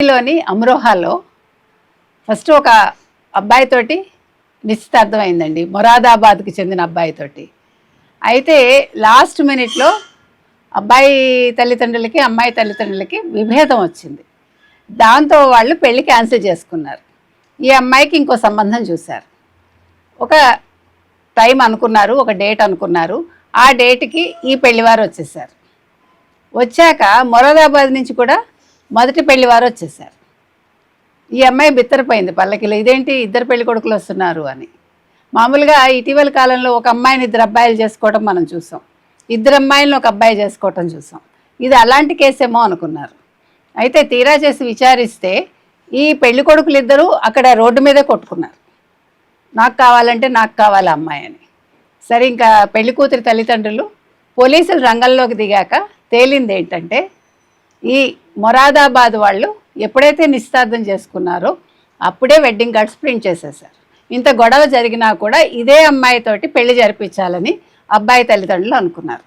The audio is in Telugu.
లోని అమ్రోహాలో ఫస్ట్ ఒక అబ్బాయితోటి నిశ్చితార్థం అయిందండి, మొరాదాబాద్కి చెందిన అబ్బాయితోటి. అయితే లాస్ట్ మినిట్లో అబ్బాయి తల్లిదండ్రులకి అమ్మాయి తల్లిదండ్రులకి విభేదం వచ్చింది. దాంతో వాళ్ళు పెళ్లి క్యాన్సిల్ చేసుకున్నారు. ఈ అమ్మాయికి ఇంకో సంబంధం చూశారు. ఒక టైం అనుకున్నారు, ఒక డేట్ అనుకున్నారు. ఆ డేట్కి ఈ పెళ్లివారు వచ్చేసారు. వచ్చాక మొరాదాబాద్ నుంచి కూడా మొదటి పెళ్లివారు వచ్చేసారు. ఈ అమ్మాయి బిత్తరపోయింది పల్లకిలో, ఇదేంటి ఇద్దరు పెళ్లి కొడుకులు వస్తున్నారు అని. మామూలుగా ఇటీవల కాలంలో ఒక అమ్మాయిని ఇద్దరు అబ్బాయిలు చేసుకోవటం మనం చూసాం, ఇద్దరు అమ్మాయిలను ఒక అబ్బాయి చేసుకోవటం చూసాం. ఇది అలాంటి కేసేమో అనుకున్నారు. అయితే తీరా చేసి విచారిస్తే ఈ పెళ్లి కొడుకులు ఇద్దరూ అక్కడ రోడ్డు మీదే కొట్టుకున్నారు, నాకు కావాలంటే నాకు కావాలి అమ్మాయి అని. సరే, ఇంకా పెళ్లి కూతురి తల్లిదండ్రులు పోలీసులు రంగంలోకి దిగాక తేలింది ఏంటంటే, ఈ మొరాదాబాద్ వాళ్ళు ఎప్పుడైతే నిశ్చితార్థం చేసుకున్నారో అప్పుడే వెడ్డింగ్ కార్డ్స్ ప్రింట్ చేసేసారు. ఇంత గొడవ జరిగినా కూడా ఇదే అమ్మాయితోటి పెళ్లి జరిపించాలని అబ్బాయి తల్లిదండ్రులు అనుకున్నారు.